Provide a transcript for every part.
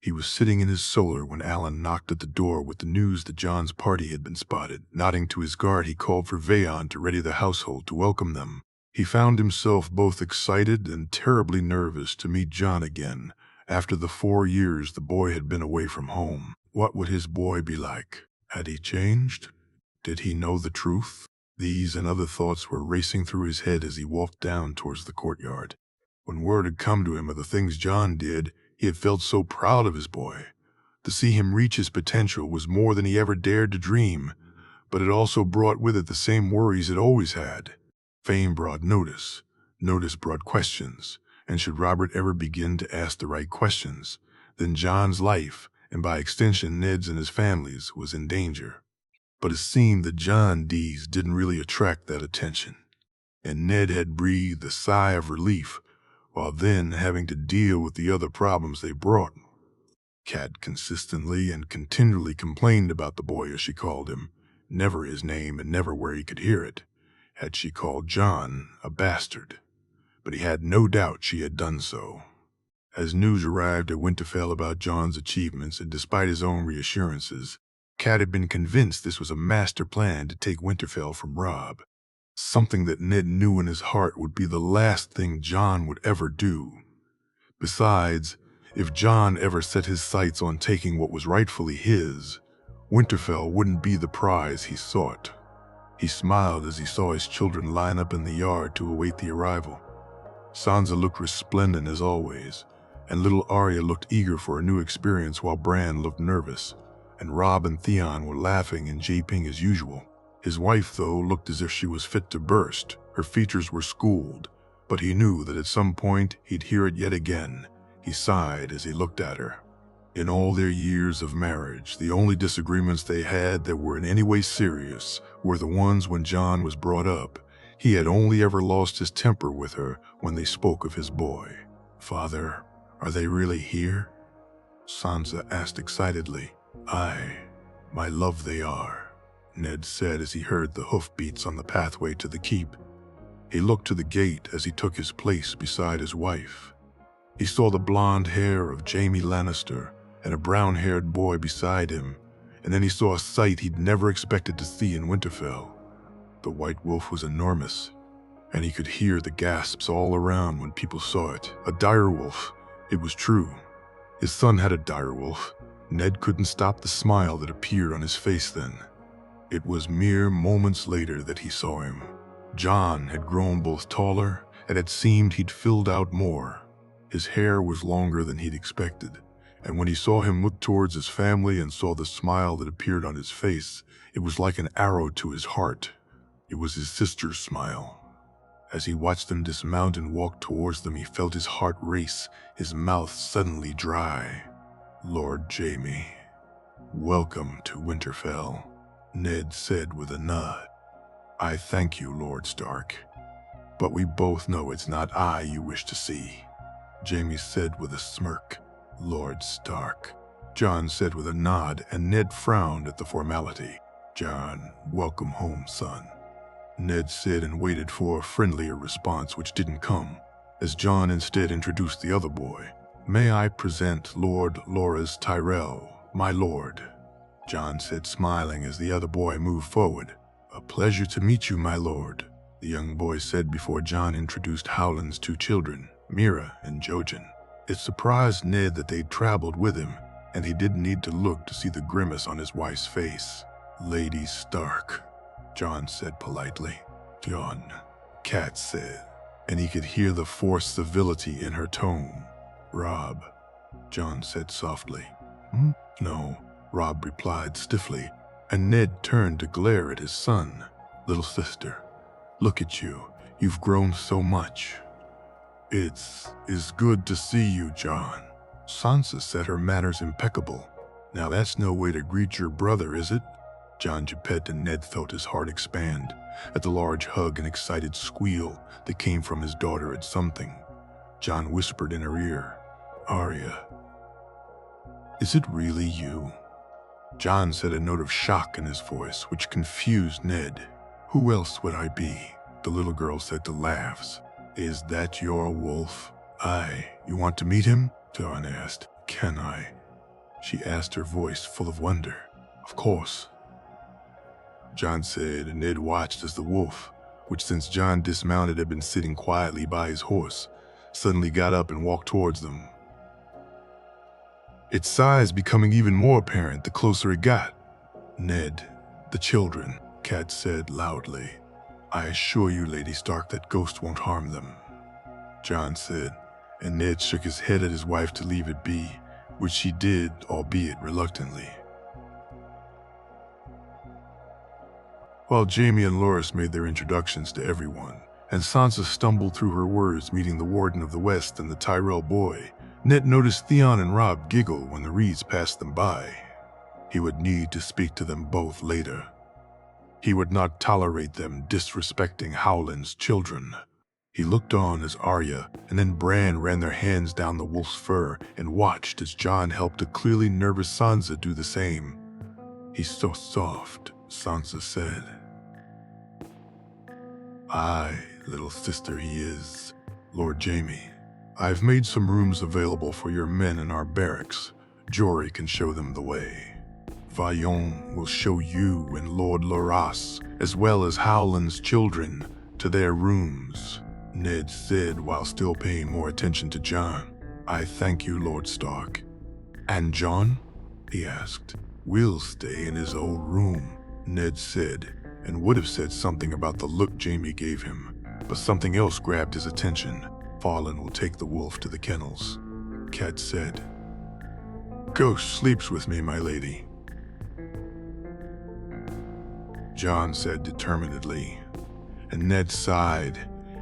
He was sitting in his solar when Alan knocked at the door with the news that John's party had been spotted. Nodding to his guard, he called for Vayon to ready the household to welcome them. He found himself both excited and terribly nervous to meet John again after the 4 years the boy had been away from home. What would his boy be like? Had he changed? Did he know the truth? These and other thoughts were racing through his head as he walked down towards the courtyard. When word had come to him of the things John did, he had felt so proud of his boy. To see him reach his potential was more than he ever dared to dream, but it also brought with it the same worries it always had. Fame brought notice. Notice brought questions, and should Robert ever begin to ask the right questions, then John's life, and by extension Ned's and his family's, was in danger. But it seemed that John Dee's didn't really attract that attention, and Ned had breathed a sigh of relief while then having to deal with the other problems they brought. Kat consistently and continually complained about the boy, as she called him, never his name and never where he could hear it. Had she called John a bastard? But he had no doubt she had done so. As news arrived at Winterfell about John's achievements, and despite his own reassurances, Kat had been convinced this was a master plan to take Winterfell from Robb. Something that Ned knew in his heart would be the last thing John would ever do. Besides, if John ever set his sights on taking what was rightfully his, Winterfell wouldn't be the prize he sought. He smiled as he saw his children line up in the yard to await the arrival. Sansa looked resplendent as always, and little Arya looked eager for a new experience while Bran looked nervous, and Robb and Theon were laughing and japing as usual. His wife, though, looked as if she was fit to burst. Her features were schooled, but he knew that at some point he'd hear it yet again. He sighed as he looked at her. In all their years of marriage, the only disagreements they had that were in any way serious were the ones when John was brought up. He had only ever lost his temper with her when they spoke of his boy. "Father, are they really here?" Sansa asked excitedly. "Aye, my love, they are," Ned said as he heard the hoofbeats on the pathway to the keep. He looked to the gate as he took his place beside his wife. He saw the blonde hair of Jaime Lannister and a brown-haired boy beside him, and then he saw a sight he'd never expected to see in Winterfell. The White Wolf was enormous, and he could hear the gasps all around when people saw it. A direwolf, it was true. His son had a direwolf. Ned couldn't stop the smile that appeared on his face then. It was mere moments later that he saw him. John had grown both taller, and it seemed he'd filled out more. His hair was longer than he'd expected, and when he saw him look towards his family and saw the smile that appeared on his face, it was like an arrow to his heart. It was his sister's smile. As he watched them dismount and walk towards them, he felt his heart race, his mouth suddenly dry. "Lord Jaime, welcome to Winterfell," Ned said with a nod. "I thank you, Lord Stark, but we both know it's not I you wish to see," Jaime said with a smirk. "Lord Stark," Jon said with a nod, and Ned frowned at the formality. "Jon, welcome home, son," Ned said, and waited for a friendlier response, which didn't come, as Jon instead introduced the other boy. "May I present Lord Loras Tyrell, my lord," Jon said, smiling as the other boy moved forward. "A pleasure to meet you, my lord," the young boy said before Jon introduced Howland's 2 children, Mira and Jojen. It surprised Ned that they'd traveled with him, and he didn't need to look to see the grimace on his wife's face. "Lady Stark," Jon said politely. "Jon," Kat said, and he could hear the forced civility in her tone. "Robb," Jon said softly. "No," Robb replied stiffly, and Ned turned to glare at his son. "Little sister, look at you. You've grown so much." It's good to see you, Jon." Sansa said, her manners impeccable. "Now that's no way to greet your brother, is it?" Jon Geppet, and Ned felt his heart expand at the large hug and excited squeal that came from his daughter at something. Jon whispered in her ear, "Arya, is it really you?" Jon said, a note of shock in his voice, which confused Ned. "Who else would I be?" the little girl said to laughs. "Is that your wolf?" "Aye, you want to meet him?" Jon asked. "Can I?" she asked, her voice full of wonder. Of course, John said, and Ned watched as the wolf, which since John dismounted had been sitting quietly by his horse, suddenly got up and walked towards them. Its size becoming even more apparent the closer it got. "Ned, the children," Cat said loudly. "I assure you, Lady Stark, that ghosts won't harm them," John said, and Ned shook his head at his wife to leave it be, which she did, albeit reluctantly. While Jaime and Loras made their introductions to everyone, and Sansa stumbled through her words meeting the Warden of the West and the Tyrell boy, Ned noticed Theon and Robb giggle when the Reeds passed them by. He would need to speak to them both later. He would not tolerate them disrespecting Howland's children. He looked on as Arya and then Bran ran their hands down the wolf's fur and watched as Jon helped a clearly nervous Sansa do the same. "He's so soft," Sansa said. "Aye, little sister, he is, Lord Jaime. I've made some rooms available for your men in our barracks. Jory can show them the way. Vaillon will show you and Lord Loras, as well as Howland's children, to their rooms," Ned said while still paying more attention to Jon. "I thank you, Lord Stark." "And Jon?" he asked. "Will stay in his old room," Ned said, and would have said something about the look Jaime gave him, but something else grabbed his attention. "Fallen will take the wolf to the kennels," Cat said. "Ghost sleeps with me, my lady," Jon said determinedly, and Ned sighed.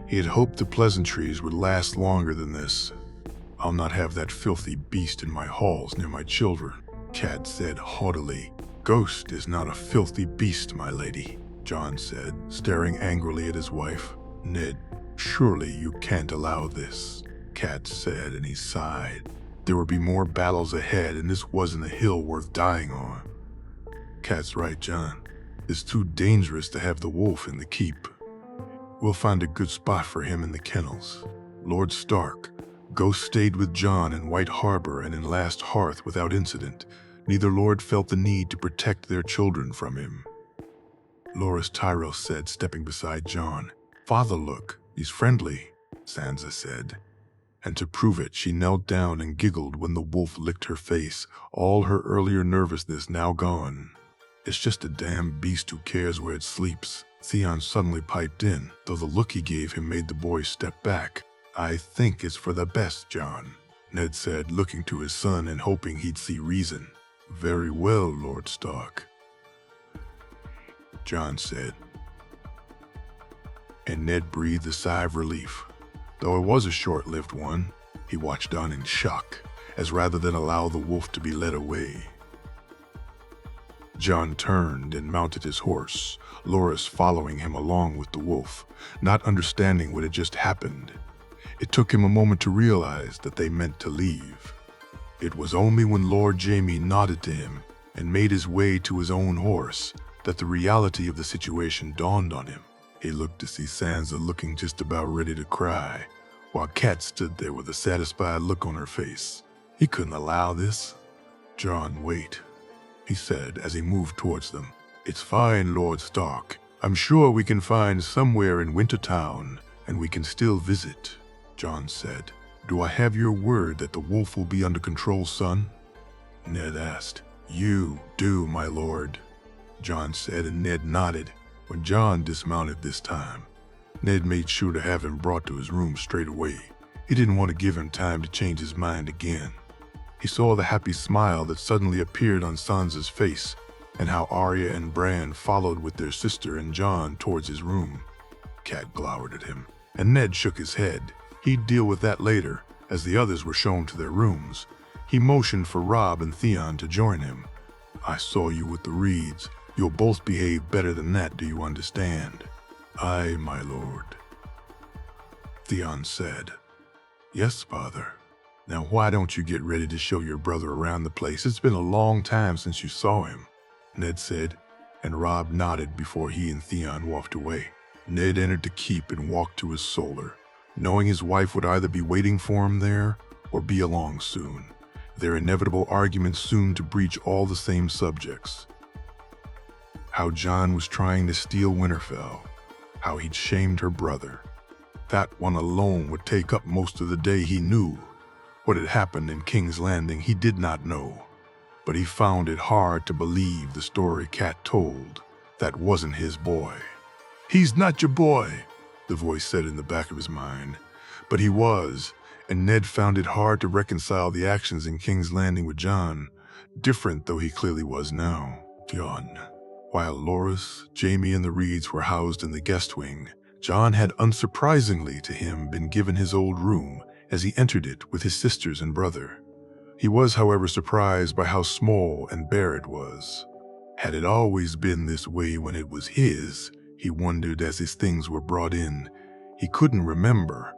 He had hoped the pleasantries would last longer than this. "I'll not have that filthy beast in my halls near my children," Cat said haughtily. "Ghost is not a filthy beast, my lady," Jon said, staring angrily at his wife. "Ned, surely you can't allow this," Cat said, and he sighed. There would be more battles ahead, and this wasn't a hill worth dying on. "Cat's right, Jon. It's too dangerous to have the wolf in the keep. We'll find a good spot for him in the kennels." Lord Stark, Ghost stayed with Jon in White Harbor and in Last Hearth without incident. Neither lord felt the need to protect their children from him. Loras Tyrell said, stepping beside Jon. "Father, look, he's friendly," Sansa said. And to prove it, she knelt down and giggled when the wolf licked her face, all her earlier nervousness now gone. "It's just a damn beast who cares where it sleeps," Theon suddenly piped in, though the look he gave him made the boy step back. "I think it's for the best, Jon," Ned said, looking to his son and hoping he'd see reason. "Very well, Lord Stark," Jon said. And Ned breathed a sigh of relief. Though it was a short-lived one, he watched on in shock, as rather than allow the wolf to be led away. Jon turned and mounted his horse, Loras following him along with the wolf, not understanding what had just happened. It took him a moment to realize that they meant to leave. It was only when Lord Jaime nodded to him and made his way to his own horse that the reality of the situation dawned on him. He looked to see Sansa looking just about ready to cry, while Cat stood there with a satisfied look on her face. He couldn't allow this. "Jon, wait," he said as he moved towards them. "It's fine, Lord Stark. I'm sure we can find somewhere in Wintertown, and we can still visit," Jon said. "Do I have your word that the wolf will be under control, son?" Ned asked. "You do, my lord," Jon said, and Ned nodded. When Jon dismounted this time, Ned made sure to have him brought to his room straight away. He didn't want to give him time to change his mind again. He saw the happy smile that suddenly appeared on Sansa's face, and how Arya and Bran followed with their sister and Jon towards his room. Cat glowered at him, and Ned shook his head. He'd deal with that later, as the others were shown to their rooms. He motioned for Robb and Theon to join him. "I saw you with the Reeds. You'll both behave better than that, do you understand?" "Aye, my lord," Theon said. "Yes, father. Now why don't you get ready to show your brother around the place? It's been a long time since you saw him," Ned said, and Robb nodded before he and Theon walked away. Ned entered the keep and walked to his solar, knowing his wife would either be waiting for him there or be along soon. their inevitable arguments soon to breach all the same subjects. How Jon was trying to steal Winterfell, how he'd shamed her brother. That one alone would take up most of the day. He knew what had happened in King's Landing. He did not know, but he found it hard to believe the story Cat told. That wasn't his boy. "He's not your boy," the voice said in the back of his mind. But he was, and Ned found it hard to reconcile the actions in King's Landing with Jon, different though he clearly was now. Jon. While Loras, Jaime, and the Reeds were housed in the guest wing, Jon had, unsurprisingly to him, been given his old room as he entered it with his sisters and brother. He was, however, surprised by how small and bare it was. Had it always been this way when it was his? He wondered as his things were brought in. He couldn't remember,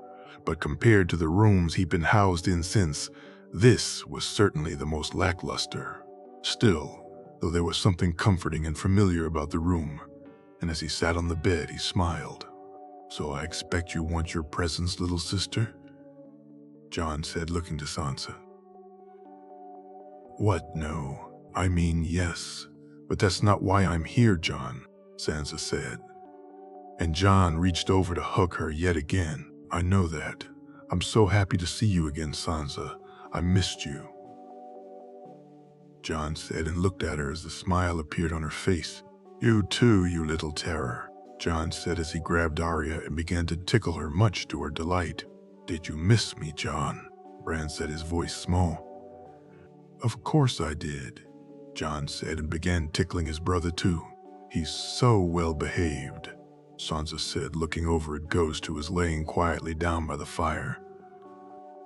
but compared to the rooms he'd been housed in since, this was certainly the most lackluster. Still, though there was something comforting and familiar about the room, and as he sat on the bed, he smiled. "So I expect you want your presents, little sister?" Jon said, looking to Sansa. "What, no? I mean, yes. But that's not why I'm here, Jon," Sansa said. And Jon reached over to hug her yet again. "I know that. I'm so happy to see you again, Sansa. I missed you," Jon said, and looked at her as the smile appeared on her face. "You too, you little terror," Jon said as he grabbed Arya and began to tickle her, much to her delight. "Did you miss me, Jon?" Bran said, his voice small. "Of course I did," Jon said, and began tickling his brother too. "He's so well behaved," Sansa said, looking over at Ghost, who was laying quietly down by the fire.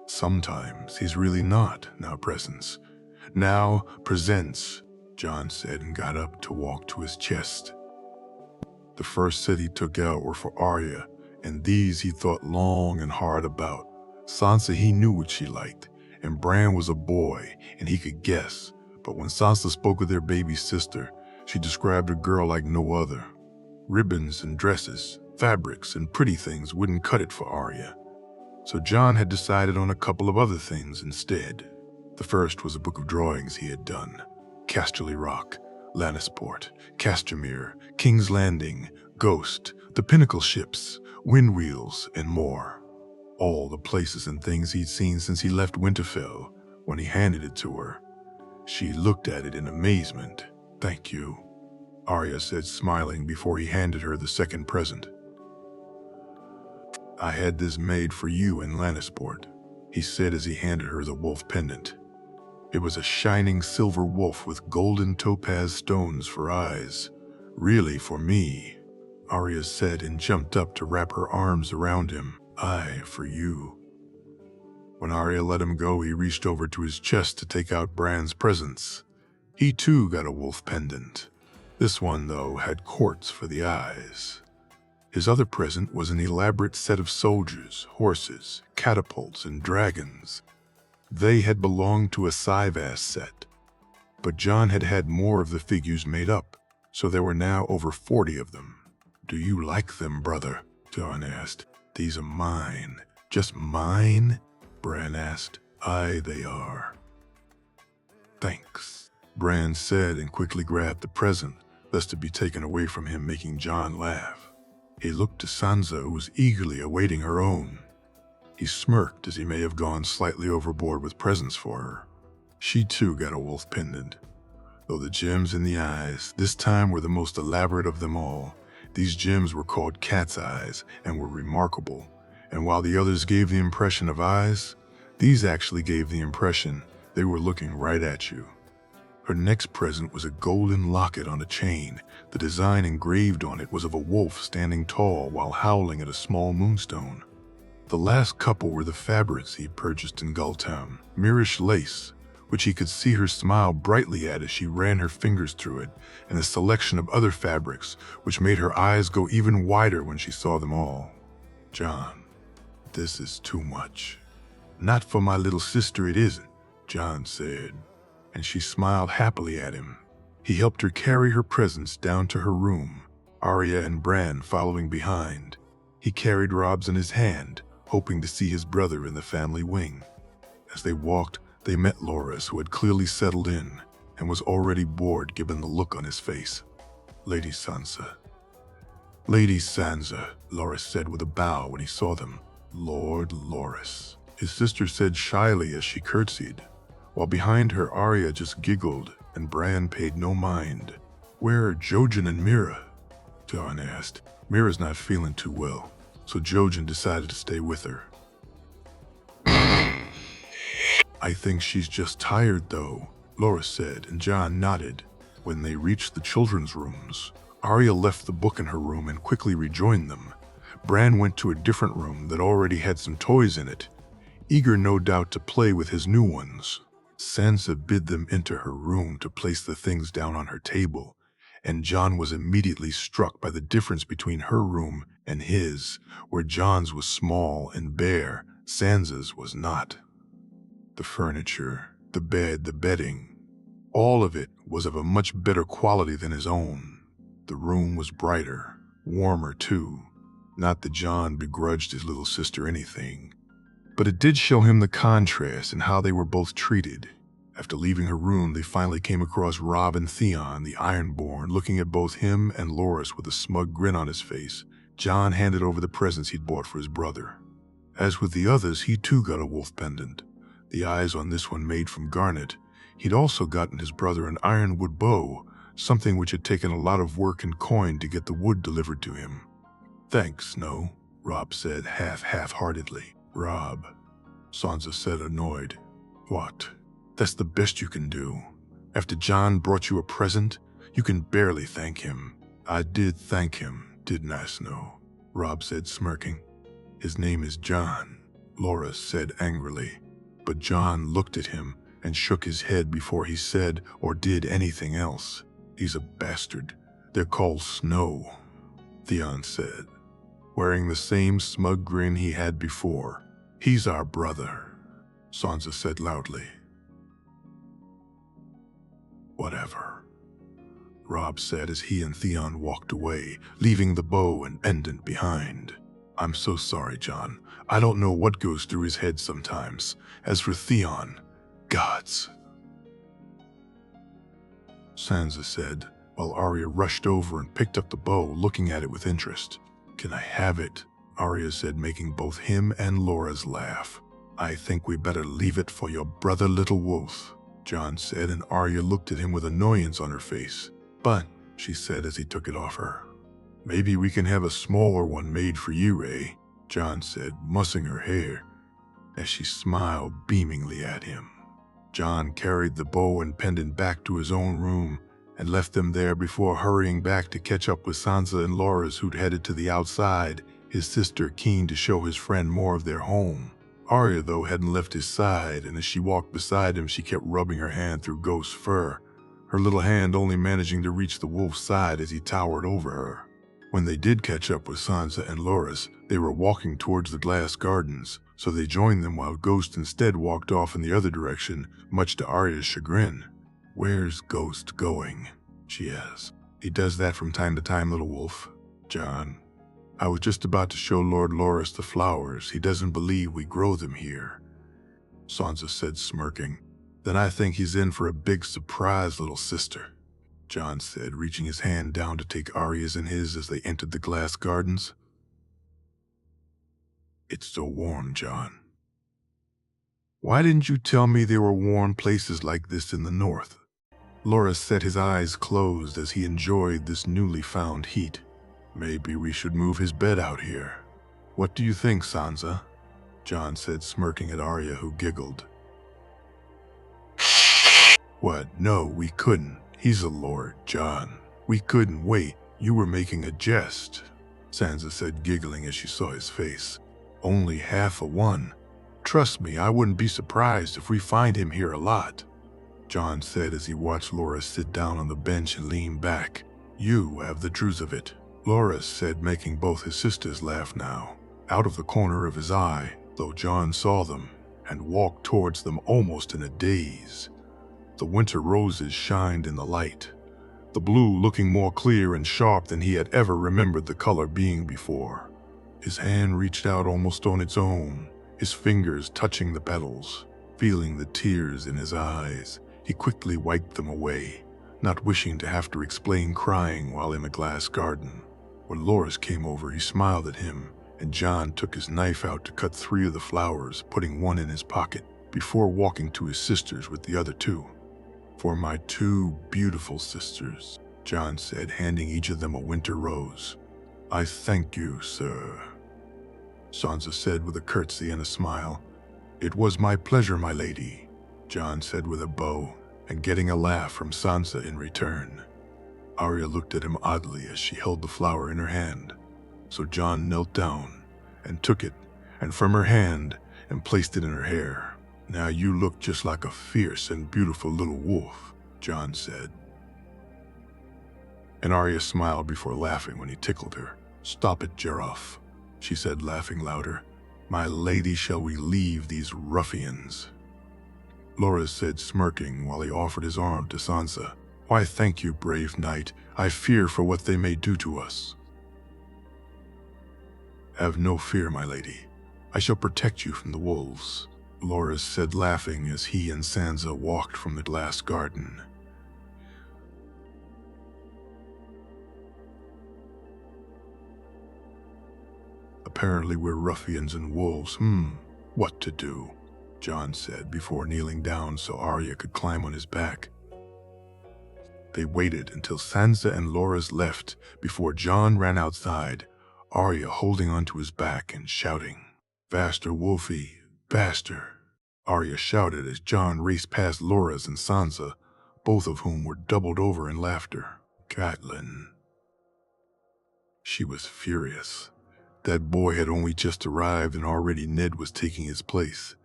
"Sometimes he's really not, now presents. Now presents," Jon said, and got up to walk to his chest. The first set he took out were for Arya, and these he thought long and hard about. Sansa, he knew what she liked, and Bran was a boy, and he could guess. But when Sansa spoke of their baby sister, she described a girl like no other. Ribbons and dresses, fabrics and pretty things wouldn't cut it for Arya. So Jon had decided on a couple of other things instead. The first was a book of drawings he had done. Casterly Rock, Lannisport, Castamere, King's Landing, Ghost, the Pinnacle ships, Windwheels, and more. All the places and things he'd seen since he left Winterfell. When he handed it to her, she looked at it in amazement. "Thank you," Arya said, smiling before he handed her the second present. "I had this made for you in Lannisport," he said as he handed her the wolf pendant. It was a shining silver wolf with golden topaz stones for eyes. "Really for me," Arya said, and jumped up to wrap her arms around him. "I for you." When Arya let him go, he reached over to his chest to take out Bran's presents. He too got a wolf pendant. This one, though, had quartz for the eyes. His other present was an elaborate set of soldiers, horses, catapults, and dragons. They had belonged to a Syvas set, but Jon had had more of the figures made up, so there were now over 40 of them. "Do you like them, brother?" Jon asked. "These are mine." "Just mine?" Bran asked. "Aye, they are." "Thanks," Bran said, and quickly grabbed the present, lest it be taken away from him, making Jon laugh. He looked to Sansa, who was eagerly awaiting her own. He smirked as he may have gone slightly overboard with presents for her. She too got a wolf pendant, though the gems in the eyes this time were the most elaborate of them all. These gems were called cat's eyes and were remarkable, and while the others gave the impression of eyes, these actually gave the impression they were looking right at you. Her next present was a golden locket on a chain. The design engraved on it was of a wolf standing tall while howling at a small moonstone. The last couple were the fabrics he purchased in Gulltown, Mirish lace, which he could see her smile brightly at as she ran her fingers through it, and a selection of other fabrics which made her eyes go even wider when she saw them all. "Jon, this is too much." "Not for my little sister it isn't," Jon said, and she smiled happily at him. He helped her carry her presents down to her room, Arya and Bran following behind. He carried Rob's in his hand, hoping to see his brother in the family wing. As they walked, They met Loras, who had clearly settled in and was already bored given the look on his face. Lady Sansa. Lady Sansa, Loras said with a bow when he saw them. Lord Loras, his sister said shyly as she curtsied, while behind her Arya just giggled and Bran paid no mind. Where are Jojen and Mira? Jon asked. Mira's not feeling too well, so Jojen decided to stay with her. I think she's just tired though, Loras said, and Jon nodded. When they reached the children's rooms, Arya left the book in her room and quickly rejoined them. Bran went to a different room that already had some toys in it, eager no doubt to play with his new ones. Sansa bid them enter her room to place the things down on her table, and Jon was immediately struck by the difference between her room and his, where Jon's was small and bare, Sansa's was not. The furniture, the bed, the bedding, all of it was of a much better quality than his own. The room was brighter, warmer too. Not that Jon begrudged his little sister anything, but it did show him the contrast in how they were both treated. After leaving her room, they finally came across Robb and Theon, the Ironborn, looking at both him and Loras with a smug grin on his face. Jon handed over the presents he'd bought for his brother. As with the others, he too got a wolf pendant. The eyes on this one made from garnet. He'd also gotten his brother an ironwood bow, something which had taken a lot of work and coin to get the wood delivered to him. Thanks, no, Robb said half-heartedly. Robb, Sansa said, annoyed. What? That's the best you can do. After Jon brought you a present, you can barely thank him. I did thank him, didn't I, Snow? Robb said, smirking. His name is Jon, Loras said angrily. But Jon looked at him and shook his head before he said or did anything else. He's a bastard. They're called Snow, Theon said, wearing the same smug grin he had before. He's our brother, Sansa said loudly. Whatever, Robb said as he and Theon walked away, leaving the bow and pendant behind. I'm so sorry, Jon. I don't know what goes through his head sometimes. As for Theon, gods, Sansa said, while Arya rushed over and picked up the bow, looking at it with interest. Can I have it? Arya said, making both him and Loras laugh. I think we better leave it for your brother, little wolf, Jon said, and Arya looked at him with annoyance on her face. But, she said as he took it off her, maybe we can have a smaller one made for you, Ray, Jon said, mussing her hair, as she smiled beamingly at him. Jon carried the bow and pendant back to his own room and left them there before hurrying back to catch up with Sansa and Loras, who'd headed to the outside, his sister keen to show his friend more of their home. Arya, though, hadn't left his side, and as she walked beside him, she kept rubbing her hand through Ghost's fur, her little hand only managing to reach the wolf's side as he towered over her. When they did catch up with Sansa and Loras, they were walking towards the glass gardens, so they joined them while Ghost instead walked off in the other direction, much to Arya's chagrin. Where's Ghost going? She asked. He does that from time to time, little wolf. Jon, I was just about to show Lord Loras the flowers. He doesn't believe we grow them here, Sansa said, smirking. Then I think he's in for a big surprise, little sister, Jon said, reaching his hand down to take Arya's in his as they entered the glass gardens. It's so warm, Jon. Why didn't you tell me there were warm places like this in the north? Loras set his eyes closed as he enjoyed this newly found heat. Maybe we should move his bed out here. What do you think, Sansa? Jon said, smirking at Arya, who giggled. What? No, we couldn't. He's a lord, Jon. We couldn't wait. You were making a jest, Sansa said, giggling as she saw his face. Only half a one. Trust me, I wouldn't be surprised if we find him here a lot, Jon said as he watched Loras sit down on the bench and lean back. You have the truth of it, Loras said, making both his sisters laugh now. Out of the corner of his eye, though, Jon saw them and walked towards them almost in a daze. The winter roses shined in the light, the blue looking more clear and sharp than he had ever remembered the color being before. His hand reached out almost on its own, his fingers touching the petals, Feeling the tears in his eyes, he quickly wiped them away, not wishing to have to explain crying while in a glass garden. When Loras came over, he smiled at him, and John took his knife out to cut 3 of the flowers, putting one in his pocket, before walking to his sisters with the other 2. "For my 2 beautiful sisters," John said, handing each of them a winter rose. "I thank you, sir," Sansa said with a curtsy and a smile. "It was my pleasure, my lady," John said with a bow, and getting a laugh from Sansa in return. Arya looked at him oddly as she held the flower in her hand, so John knelt down and took it, and from her hand, and placed it in her hair. "Now you look just like a fierce and beautiful little wolf," John said. And Arya smiled before laughing when he tickled her. "Stop it, Giraffe," she said, laughing louder. "My lady, shall we leave these ruffians?" Loras said, smirking, while he offered his arm to Sansa. "Why, thank you, brave knight. I fear for what they may do to us." "Have no fear, my lady. I shall protect you from the wolves," Loras said, laughing as he and Sansa walked from the glass garden. "Apparently we're ruffians and wolves. What to do?" John said before kneeling down so Arya could climb on his back. They waited until Sansa and Loras left before John ran outside, Arya holding onto his back and shouting, "Faster, Wolfie, faster!" Arya shouted as John raced past Loras and Sansa, both of whom were doubled over in laughter. Catelyn. She was furious. That boy had only just arrived and already Ned was taking his place.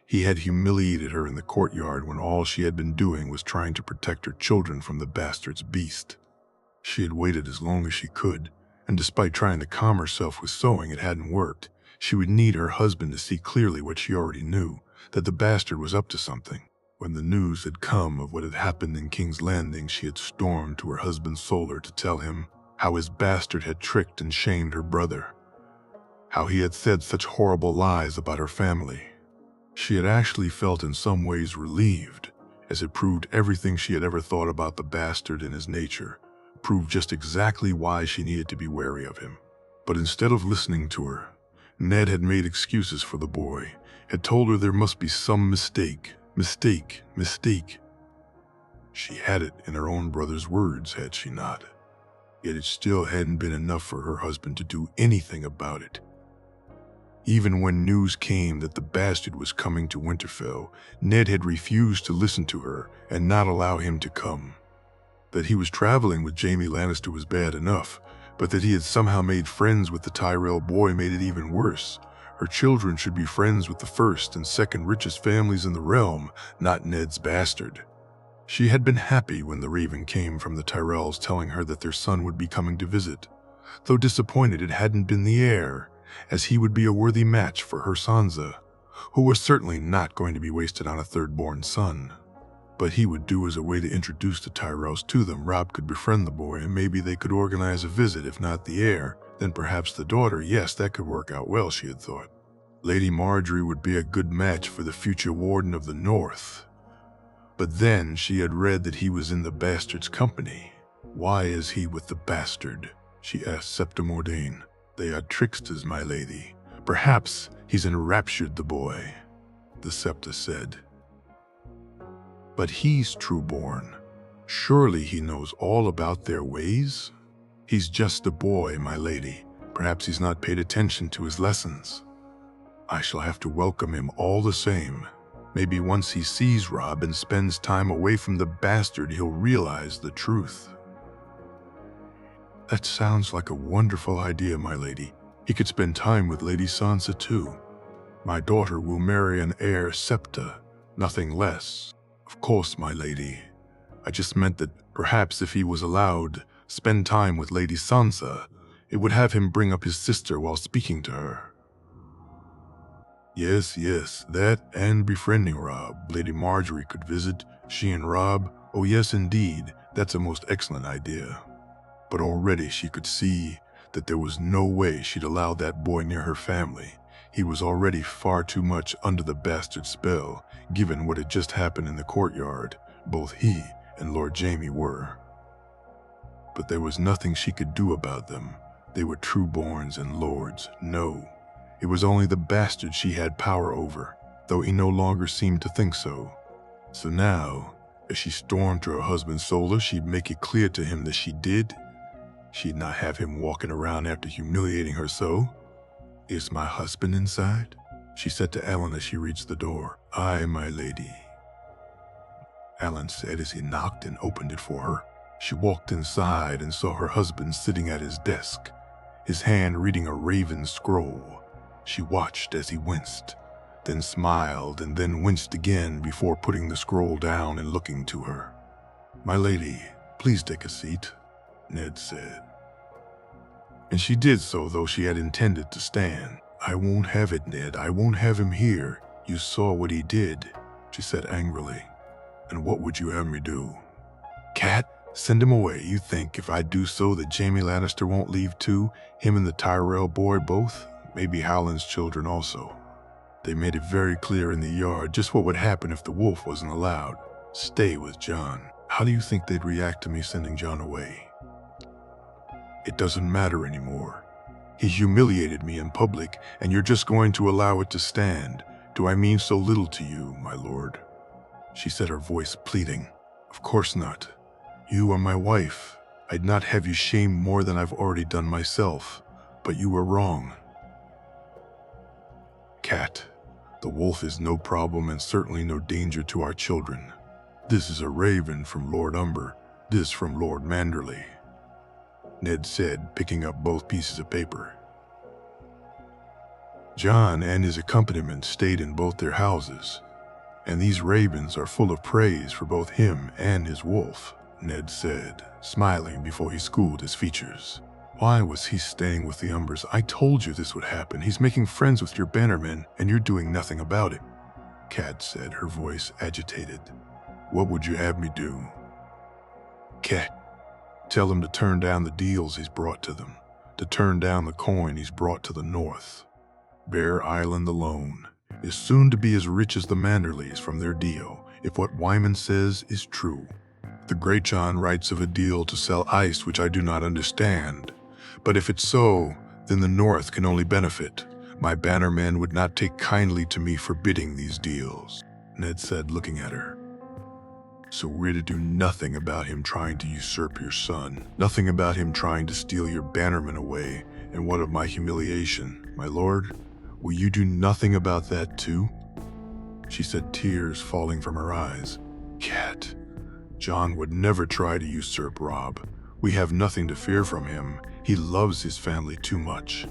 He had humiliated her in the courtyard when all she had been doing was trying to protect her children from the bastard's beast. She had waited as long as she could, and despite trying to calm herself with sewing, it hadn't worked. She would need her husband to see clearly what she already knew, that the bastard was up to something. When the news had come of what had happened in King's Landing, she had stormed to her husband's solar to tell him how his bastard had tricked and shamed her brother, how he had said such horrible lies about her family. She had actually felt in some ways relieved, as it proved everything she had ever thought about the bastard and his nature, proved just exactly why she needed to be wary of him. But instead of listening to her, Ned had made excuses for the boy, had told her there must be some mistake. She had it in her own brother's words, had she not? Yet it still hadn't been enough for her husband to do anything about it. Even when news came that the bastard was coming to Winterfell, Ned had refused to listen to her and not allow him to come. That he was traveling with Jaime Lannister was bad enough, but that he had somehow made friends with the Tyrell boy made it even worse. Her children should be friends with the first and second richest families in the realm, not Ned's bastard. She had been happy when the raven came from the Tyrells telling her that their son would be coming to visit, though disappointed it hadn't been the heir, as he would be a worthy match for her Sansa, who was certainly not going to be wasted on a third-born son. But he would do as a way to introduce the Tyrells to them. Robb could befriend the boy, and maybe they could organize a visit. If not the heir, then perhaps the daughter. Yes, that could work out well, she had thought. Lady Margaery would be a good match for the future Warden of the North. But then she had read that he was in the bastard's company. "Why is he with the bastard?" she asked Septa Mordane. "They are tricksters, my lady. Perhaps he's enraptured the boy," the Septa said. "But he's true-born. Surely he knows all about their ways?" "He's just a boy, my lady. Perhaps he's not paid attention to his lessons." "I shall have to welcome him all the same. Maybe once he sees Robb and spends time away from the bastard, he'll realize the truth." "That sounds like a wonderful idea, my lady. He could spend time with Lady Sansa too. My daughter will marry an heir Septa, nothing less." "Of course, my lady. I just meant that perhaps if he was allowed spend time with Lady Sansa, it would have him bring up his sister while speaking to her." Yes, that and befriending Robb. Lady Margaery could visit, she and Robb. Oh yes, indeed, that's a most excellent idea. But already she could see that there was no way she'd allow that boy near her family. He was already far too much under the bastard's spell, given what had just happened in the courtyard. Both he and Lord Jamie were. But there was nothing she could do about them. They were trueborns and lords. No, it was only the bastard she had power over, though he no longer seemed to think so. So now, as she stormed to her husband's solar, she'd make it clear to him that she did. She'd not have him walking around after humiliating her so. "Is my husband inside?" she said to Alan as she reached the door. "Aye, my lady," Alan said as he knocked and opened it for her. She walked inside and saw her husband sitting at his desk, his hand reading a raven scroll. She watched as he winced, then smiled and then winced again before putting the scroll down and looking to her. "My lady, please take a seat," Ned said. And she did so, though she had intended to stand. "I won't have it, Ned. I won't have him here. You saw what he did," she said angrily. "And what would you have me do?" "Cat, send him away. You think if I do so that Jaime Lannister won't leave too? Him and the Tyrell boy both? Maybe Howland's children also. They made it very clear in the yard just what would happen if the wolf wasn't allowed. Stay with Jon. How do you think they'd react to me sending Jon away? It doesn't matter anymore. He humiliated me in public, and you're just going to allow it to stand. Do I mean so little to you, my lord?" She said, her voice pleading. "Of course not. You are my wife. I'd not have you shamed more than I've already done myself. But you were wrong. Cat, the wolf is no problem and certainly no danger to our children. This is a raven from Lord Umber, this from Lord Manderley," Ned said, picking up both pieces of paper. "Jon and his accompaniment stayed in both their houses, and these ravens are full of praise for both him and his wolf," Ned said, smiling before he schooled his features. "Why was he staying with the Umbers? I told you this would happen. He's making friends with your bannermen, and you're doing nothing about it," Cat said, her voice agitated. "What would you have me do?" "Cat, tell him to turn down the deals he's brought to them, to turn down the coin he's brought to the north. Bear Island alone is soon to be as rich as the Manderleys from their deal, if what Wyman says is true. The Great John writes of a deal to sell ice which I do not understand, but if it's so, then the North can only benefit. My bannermen would not take kindly to me forbidding these deals," Ned said, looking at her. "So we're to do nothing about him trying to usurp your son, nothing about him trying to steal your bannermen away, and what of my humiliation, my lord? Will you do nothing about that too?" She said, tears falling from her eyes. "Cat, Jon would never try to usurp Robb. We have nothing to fear from him. He loves his family too much.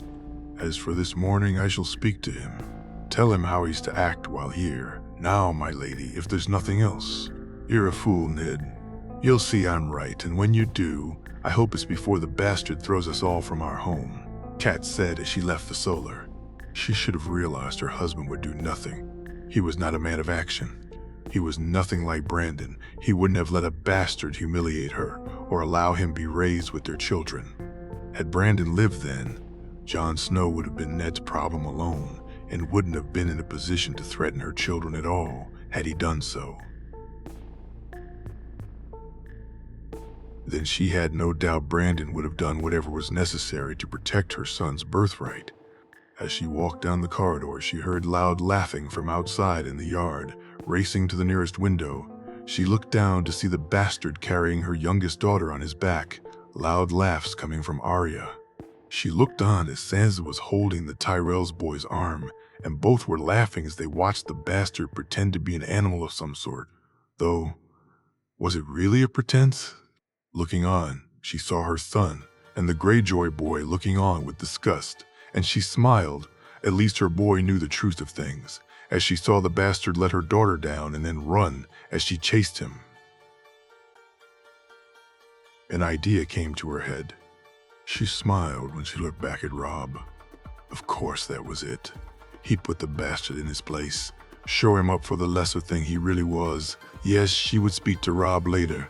As for this morning, I shall speak to him. Tell him how he's to act while here. Now, my lady, if there's nothing else." "You're a fool, Ned. You'll see I'm right, and when you do, I hope it's before the bastard throws us all from our home," Cat said as she left the solar. She should have realized her husband would do nothing. He was not a man of action. He was nothing like Brandon. He wouldn't have let a bastard humiliate her or allow him be raised with their children. Had Brandon lived then, Jon Snow would have been Ned's problem alone and wouldn't have been in a position to threaten her children at all had he done so. Then she had no doubt Brandon would have done whatever was necessary to protect her son's birthright. As she walked down the corridor, she heard loud laughing from outside in the yard. Racing to the nearest window, she looked down to see the bastard carrying her youngest daughter on his back, loud laughs coming from Arya. She looked on as Sansa was holding the Tyrell's boy's arm, and both were laughing as they watched the bastard pretend to be an animal of some sort. Though, was it really a pretense? Looking on, she saw her son and the Greyjoy boy looking on with disgust, and she smiled. At least her boy knew the truth of things, as she saw the bastard let her daughter down and then run as she chased him. An idea came to her head. She smiled when she looked back at Robb. Of course that was it. He'd put the bastard in his place, show him up for the lesser thing he really was. Yes, she would speak to Robb later.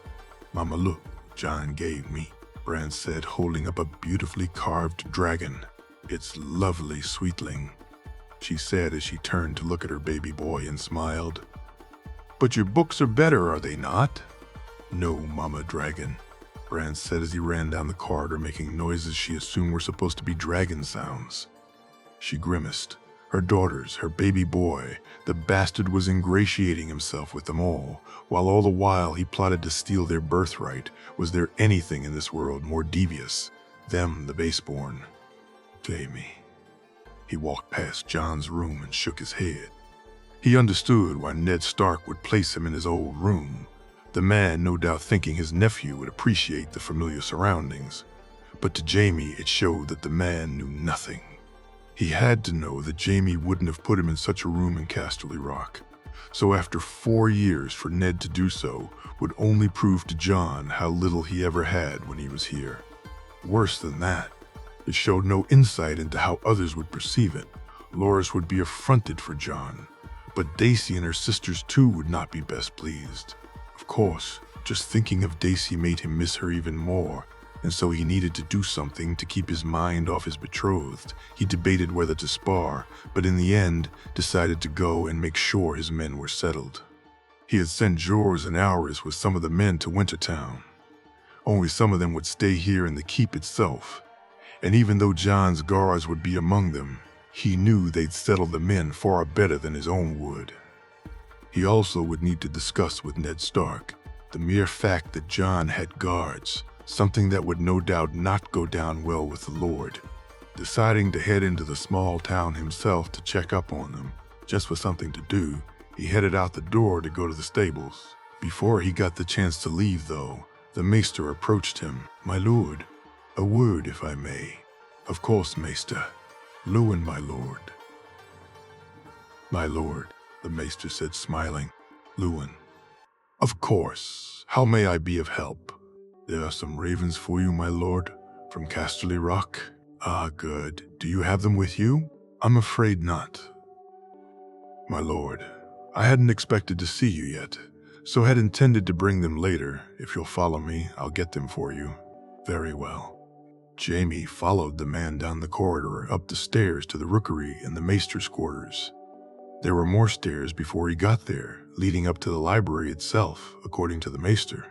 "Mama, look, Jon gave me," Bran said, holding up a beautifully carved dragon. "It's lovely, sweetling." she said as she turned to look at her baby boy and smiled. But your books are better, are they not? No, Mama Dragon, Bran said as he ran down the corridor making noises she assumed were supposed to be dragon sounds. She grimaced. Her daughters, her baby boy, the bastard was ingratiating himself with them all, while all the while he plotted to steal their birthright. Was there anything in this world more devious? Them, the baseborn. Jamie. He walked past Jon's room and shook his head. He understood why Ned Stark would place him in his old room, the man no doubt thinking his nephew would appreciate the familiar surroundings. But to Jamie it showed that the man knew nothing. He had to know that Jamie wouldn't have put him in such a room in Casterly Rock. So after 4 years for Ned to do so would only prove to Jon how little he ever had when he was here. Worse than that, it showed no insight into how others would perceive it. Loras would be affronted for Jon, but Daisy and her sisters too would not be best pleased. Of course, just thinking of Daisy made him miss her even more, and so he needed to do something to keep his mind off his betrothed. He debated whether to spar, but in the end decided to go and make sure his men were settled. He had sent Jors and Auris with some of the men to Wintertown. Only some of them would stay here in the keep itself, and even though Jon's guards would be among them, he knew they'd settle the men far better than his own would. He also would need to discuss with Ned Stark the mere fact that Jon had guards, something that would no doubt not go down well with the Lord. Deciding to head into the small town himself to check up on them, just for something to do, he headed out the door to go to the stables. Before he got the chance to leave, though, the maester approached him. "My lord, a word if I may." "Of course, maester. Luwin, my lord." "My lord," the maester said, smiling. "Luwin." "Of course. How may I be of help?" "There are some ravens for you, my lord, from Casterly Rock." "Ah, good. Do you have them with you?" "I'm afraid not." "My lord, I hadn't expected to see you yet, so had intended to bring them later. If you'll follow me, I'll get them for you." "Very well." Jamie followed the man down the corridor, up the stairs to the rookery and the maester's quarters. There were more stairs before he got there, leading up to the library itself, according to the maester.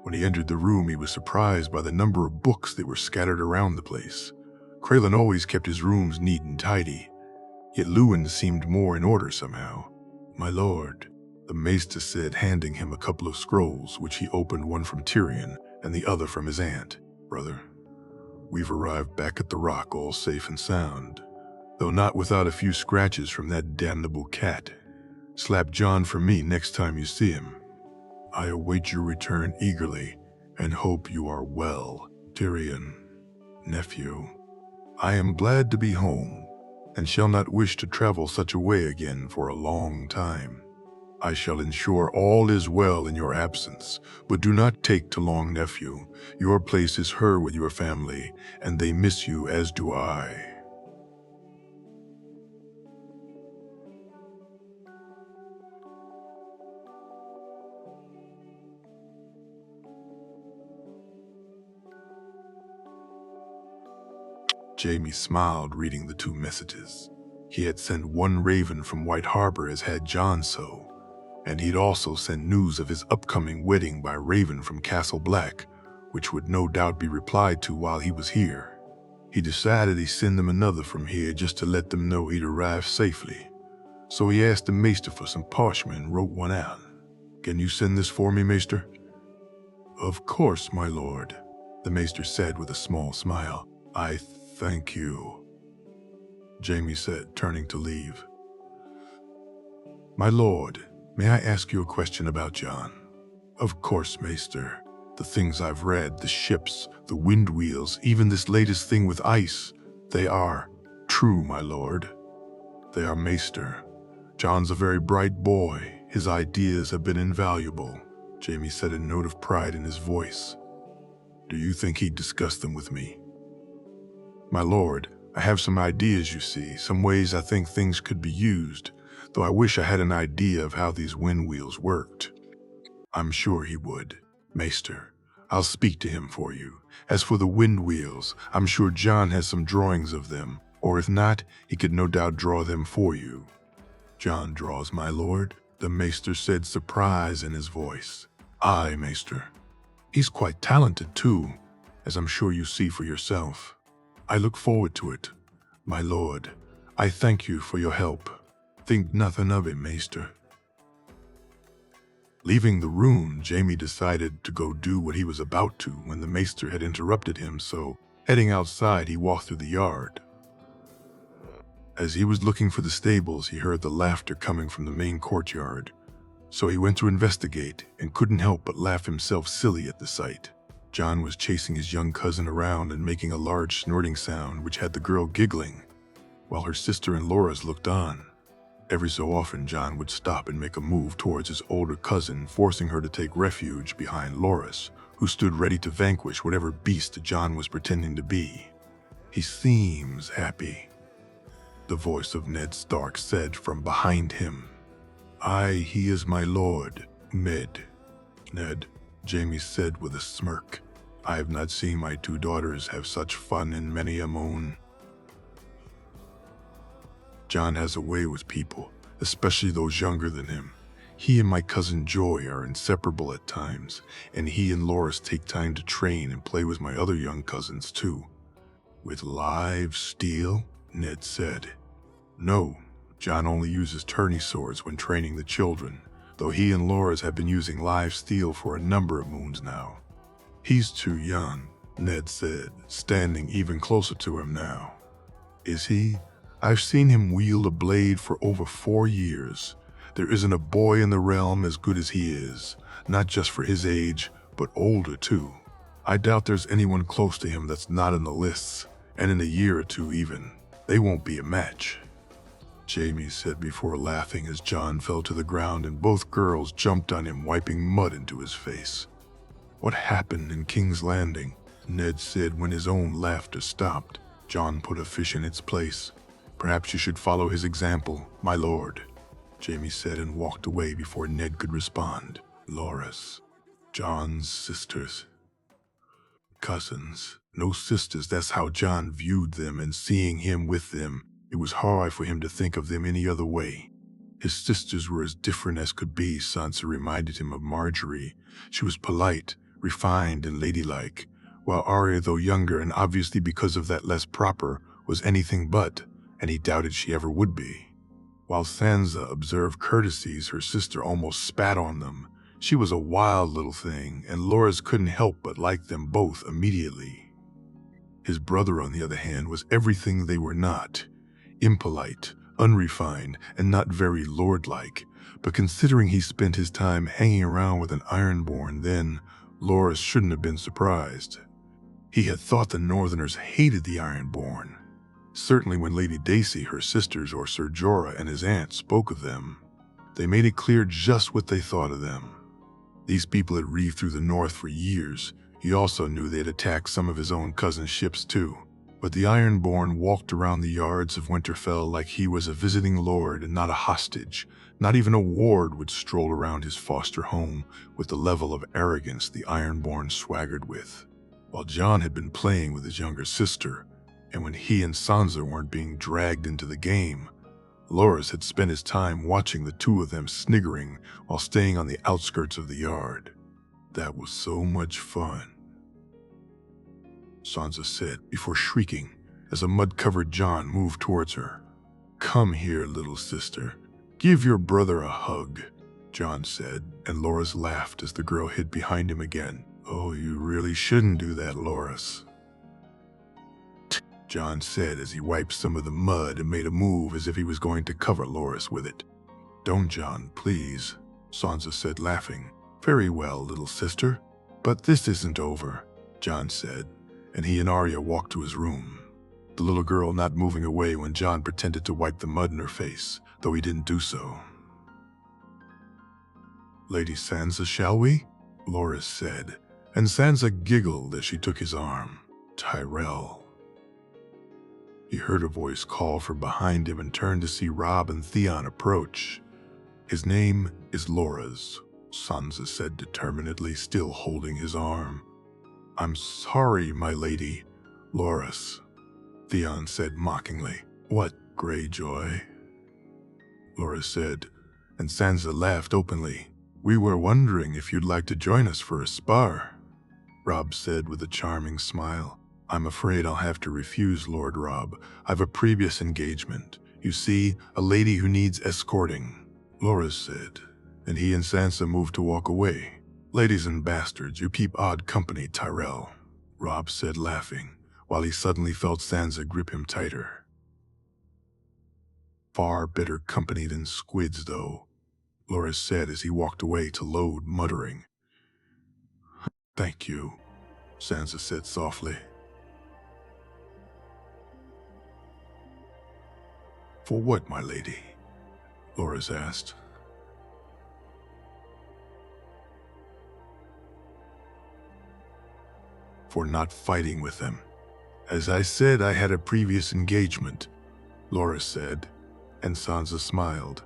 When he entered the room, he was surprised by the number of books that were scattered around the place. Kraylin always kept his rooms neat and tidy, yet Luwin seemed more in order somehow. "My lord," the maester said, handing him a couple of scrolls, which he opened, one from Tyrion and the other from his aunt. "Brother, we've arrived back at the Rock all safe and sound, though not without a few scratches from that damnable cat. Slap Jon for me next time you see him. I await your return eagerly and hope you are well, Tyrion, nephew. I am glad to be home and shall not wish to travel such a way again for a long time. I shall ensure all is well in your absence, but do not take to long, nephew. Your place is her with your family, and they miss you as do I." Jamie smiled reading the two messages. He had sent one raven from White Harbor, as had Jon so, and he'd also sent news of his upcoming wedding by raven from Castle Black, which would no doubt be replied to while he was here. He decided he'd send them another from here just to let them know he'd arrived safely. So he asked the maester for some parchment and wrote one out. "Can you send this for me, maester?" "Of course, my lord," the maester said with a small smile. "I thank you," Jamie said, turning to leave. "My lord, may I ask you a question about Jon?" "Of course, maester. The things I've read, the ships, the wind wheels, even this latest thing with ice, they are true, my lord." "They are, maester. Jon's a very bright boy. His ideas have been invaluable," Jamie said, a note of pride in his voice. "Do you think he'd discuss them with me?" "My lord, I have some ideas, you see, some ways I think things could be used, though I wish I had an idea of how these wind wheels worked." "I'm sure he would, maester. I'll speak to him for you. As for the wind wheels, I'm sure Jon has some drawings of them, or if not, he could no doubt draw them for you." "John draws, my lord," the maester said, surprise in his voice. "Aye, maester. He's quite talented too, as I'm sure you see for yourself. I look forward to it, my lord. I thank you for your help. Think nothing of it, maester." Leaving the room, Jamie decided to go do what he was about to when the maester had interrupted him, so heading outside, he walked through the yard. As he was looking for the stables, he heard the laughter coming from the main courtyard, so he went to investigate and couldn't help but laugh himself silly at the sight. John was chasing his young cousin around and making a large snorting sound which had the girl giggling, while her sister and Loras looked on. Every so often, John would stop and make a move towards his older cousin, forcing her to take refuge behind Loras, who stood ready to vanquish whatever beast John was pretending to be. "He seems happy," the voice of Ned Stark said from behind him. "Aye, he is my lord, Ned," Jamie said with a smirk. "I have not seen my two daughters have such fun in many a moon." John has a way with people, especially those younger than him. He and my cousin Joy are inseparable at times, and he and Loras take time to train and play with my other young cousins too. "With live steel?" Ned said. "No, John only uses tourney swords when training the children, though he and Loras have been using live steel for a number of moons now." "He's too young," Ned said, standing even closer to him now. "Is he? I've seen him wield a blade for over 4 years. There isn't a boy in the realm as good as he is, not just for his age, but older too. I doubt there's anyone close to him that's not in the lists, and in a year or two even, they won't be a match," Jamie said before laughing as John fell to the ground and both girls jumped on him, wiping mud into his face. "What happened in King's Landing?" Ned said when his own laughter stopped. John put a fish in its place. "Perhaps you should follow his example, my lord," Jamie said and walked away before Ned could respond. Loras, John's sisters. Cousins. No sisters, that's how John viewed them, and seeing him with them, it was hard for him to think of them any other way. His sisters were as different as could be. Sansa reminded him of Marjorie. She was polite, refined, and ladylike, while Arya, though younger and obviously because of that less proper, was anything but, and he doubted she ever would be. While Sansa observed courtesies, her sister almost spat on them. She was a wild little thing, and Loras couldn't help but like them both immediately. His brother, on the other hand, was everything they were not. Impolite, unrefined, and not very lord-like, but considering he spent his time hanging around with an Ironborn then, Loras shouldn't have been surprised. He had thought the Northerners hated the Ironborn. Certainly when Lady Dacey, her sisters, or Ser Jorah and his aunt spoke of them, they made it clear just what they thought of them. These people had reaved through the north for years. He also knew they'd attacked some of his own cousin's ships too. But the Ironborn walked around the yards of Winterfell like he was a visiting lord and not a hostage. Not even a ward would stroll around his foster home with the level of arrogance the Ironborn swaggered with. While John had been playing with his younger sister, and when he and Sansa weren't being dragged into the game, Loras had spent his time watching the two of them sniggering while staying on the outskirts of the yard. "That was so much fun," Sansa said before shrieking as a mud-covered John moved towards her. "Come here, little sister. Give your brother a hug," John said, and Loras laughed as the girl hid behind him again. "Oh, you really shouldn't do that, Loras," John said as he wiped some of the mud and made a move as if he was going to cover Loras with it. "Don't, John, please," Sansa said, laughing. "Very well, little sister, but this isn't over," John said, and he and Arya walked to his room, the little girl not moving away when John pretended to wipe the mud in her face, though he didn't do so. "Lady Sansa, shall we?" Loras said, and Sansa giggled as she took his arm. "Tyrell." He heard a voice call from behind him and turned to see Robb and Theon approach. "His name is Loras," Sansa said determinedly, still holding his arm. "I'm sorry, my lady, Loras." Theon said mockingly. What, Greyjoy? Loras said, and Sansa laughed openly. We were wondering if you'd like to join us for a spar, Robb said with a charming smile. I'm afraid I'll have to refuse, Lord Robb. I've a previous engagement. You see, a lady who needs escorting, Loras said, and he and Sansa moved to walk away. Ladies and bastards, you keep odd company, Tyrell, Robb said, laughing, while he suddenly felt Sansa grip him tighter. Far better company than squids, though, Loras said as he walked away to load, muttering. Thank you, Sansa said softly. For what, my lady? Loras asked. For not fighting with them. As I said, I had a previous engagement, Loras said, and Sansa smiled.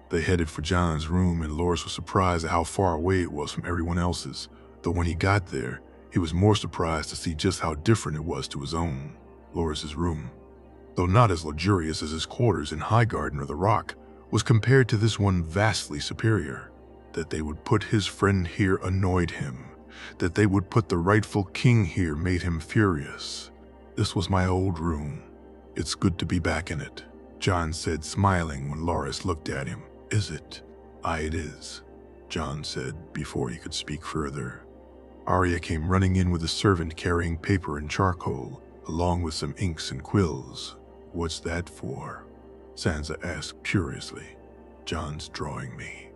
They headed for Jon's room, and Loras was surprised at how far away it was from everyone else's, though when he got there, he was more surprised to see just how different it was to his own. Loras's room, though not as luxurious as his quarters in Highgarden or the Rock, was compared to this one vastly superior. That they would put his friend here annoyed him. That they would put the rightful king here made him furious. This was my old room. It's good to be back in it, Jon said, smiling when Loras looked at him. Is it? Aye, it is, Jon said before he could speak further. Arya came running in with a servant carrying paper and charcoal, along with some inks and quills. What's that for? Sansa asked curiously. Jon's drawing me,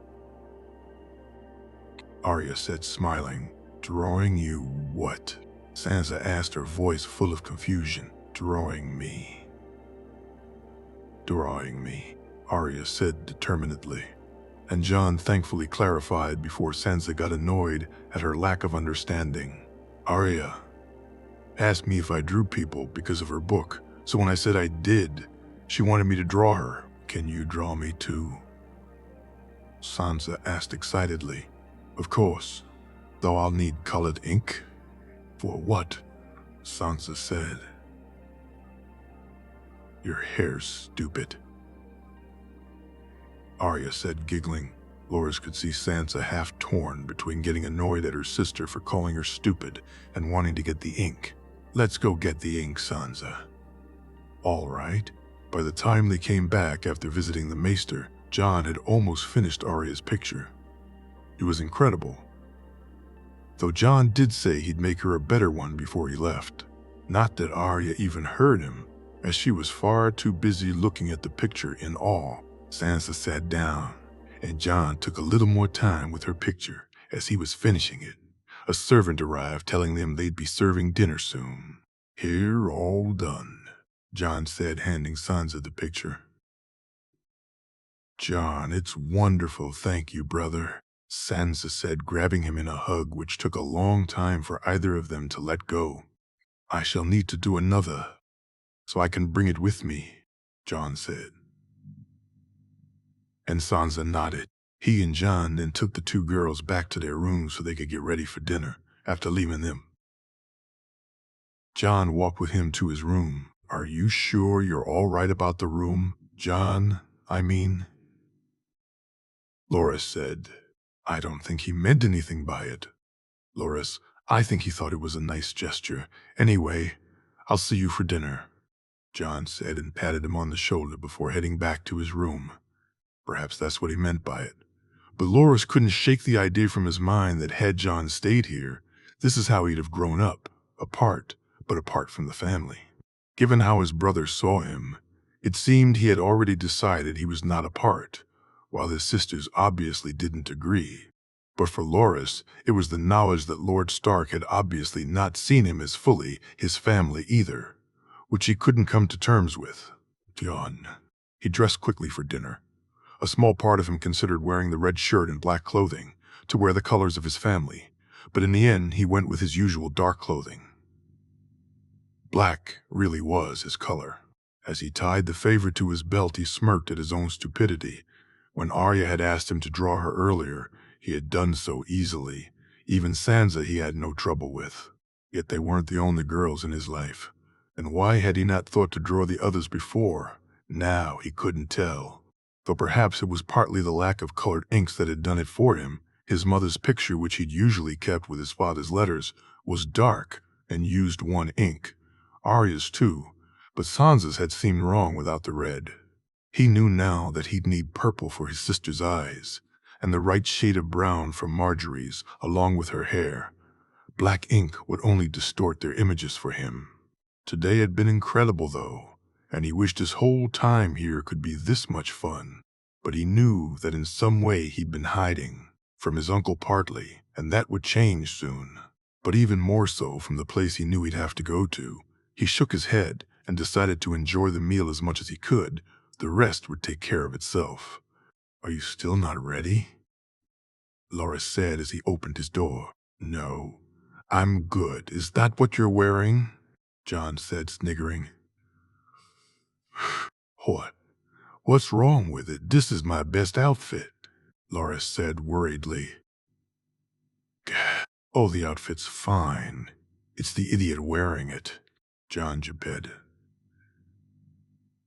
Arya said, smiling. Drawing you what? Sansa asked, her voice full of confusion. Drawing me. Drawing me, Arya said determinedly. And Jon thankfully clarified before Sansa got annoyed at her lack of understanding. Arya asked me if I drew people because of her book, so when I said I did, she wanted me to draw her. Can you draw me too? Sansa asked excitedly. Of course, though I'll need colored ink. For what? Sansa said. Your hair's stupid, Arya said, giggling. Loras could see Sansa half torn between getting annoyed at her sister for calling her stupid and wanting to get the ink. Let's go get the ink, Sansa. All right. By the time they came back after visiting the Maester, Jon had almost finished Arya's picture. It was incredible, though Jon did say he'd make her a better one before he left. Not that Arya even heard him, as she was far too busy looking at the picture in awe. Sansa sat down, and Jon took a little more time with her picture. As he was finishing it, a servant arrived telling them they'd be serving dinner soon. Here, all done, Jon said, handing Sansa the picture. Jon, it's wonderful, thank you, brother, Sansa said, grabbing him in a hug which took a long time for either of them to let go. I shall need to do another, so I can bring it with me, Jon said. And Sansa nodded. He and Jon then took the two girls back to their rooms so they could get ready for dinner. After leaving them, Jon walked with him to his room. Are you sure you're all right about the room, Jon? I mean, Loras said. I don't think he meant anything by it. Loras, I think he thought it was a nice gesture. Anyway, I'll see you for dinner, Jon said, and patted him on the shoulder before heading back to his room. Perhaps that's what he meant by it. But Loras couldn't shake the idea from his mind that had Jon stayed here, this is how he'd have grown up, apart, but apart from the family. Given how his brother saw him, it seemed he had already decided he was not apart, while his sisters obviously didn't agree. But for Loras, it was the knowledge that Lord Stark had obviously not seen him as fully his family either, which he couldn't come to terms with. Jon. He dressed quickly for dinner. A small part of him considered wearing the red shirt and black clothing to wear the colors of his family, but in the end he went with his usual dark clothing. Black really was his color. As he tied the favor to his belt, he smirked at his own stupidity. When Arya had asked him to draw her earlier, he had done so easily. Even Sansa he had no trouble with. Yet they weren't the only girls in his life. And why had he not thought to draw the others before? Now he couldn't tell. Though perhaps it was partly the lack of colored inks that had done it for him. His mother's picture, which he'd usually kept with his father's letters, was dark and used one ink. Arya's too, but Sansa's had seemed wrong without the red. He knew now that he'd need purple for his sister's eyes, and the right shade of brown for Marjorie's, along with her hair. Black ink would only distort their images for him. Today had been incredible, though, and he wished his whole time here could be this much fun. But he knew that in some way he'd been hiding, from his uncle partly, and that would change soon. But even more so from the place he knew he'd have to go to. He shook his head and decided to enjoy the meal as much as he could. The rest would take care of itself. "Are you still not ready?" Loras said as he opened his door. "No, I'm good. Is that what you're wearing?" Jon said, sniggering. "What? What's wrong with it? This is my best outfit," Loras said worriedly. "Oh, the outfit's fine. It's the idiot wearing it," Jon jibed,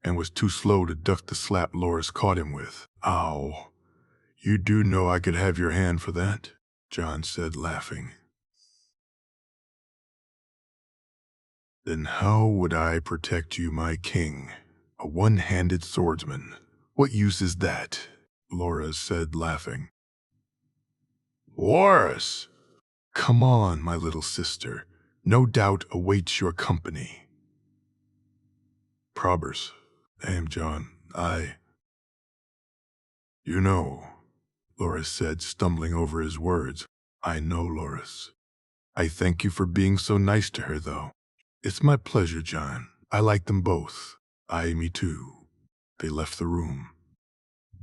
and was too slow to duck the slap Loras caught him with. "Ow. You do know I could have your hand for that?" Jon said, laughing. "Then how would I protect you, my king? A one-handed swordsman. What use is that?" Loras said, laughing. "Loras! Come on, my little sister. No doubt awaits your company." "Probers. Jon, You know," Loras said, stumbling over his words. "I know, Loras. I thank you for being so nice to her, though." "It's my pleasure, Jon. I like them both." Me too." They left the room,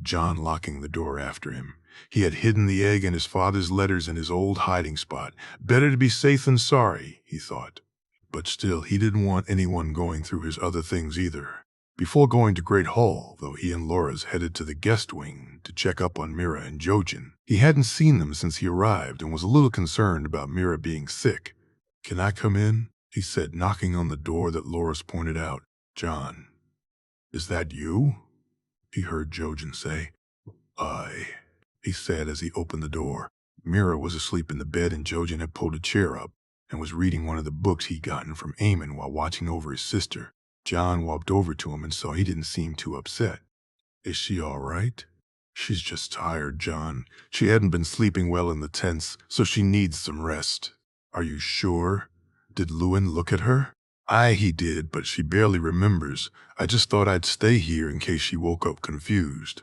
Jon locking the door after him. He had hidden the egg and his father's letters in his old hiding spot. Better to be safe than sorry, he thought. But still, he didn't want anyone going through his other things either. Before going to Great Hall, though, he and Loras headed to the guest wing to check up on Mira and Jojen. He hadn't seen them since he arrived and was a little concerned about Mira being sick. "Can I come in?" he said, knocking on the door that Loras pointed out. "Jon, is that you?" he heard Jojen say. "Aye," he said as he opened the door. Mira was asleep in the bed and Jojen had pulled a chair up and was reading one of the books he'd gotten from Aemon while watching over his sister. Jon walked over to him and saw he didn't seem too upset. "Is she all right?" "She's just tired, Jon. She hadn't been sleeping well in the tents, so she needs some rest." "Are you sure? Did Luwin look at her?" "Aye, he did, but she barely remembers. I just thought I'd stay here in case she woke up confused."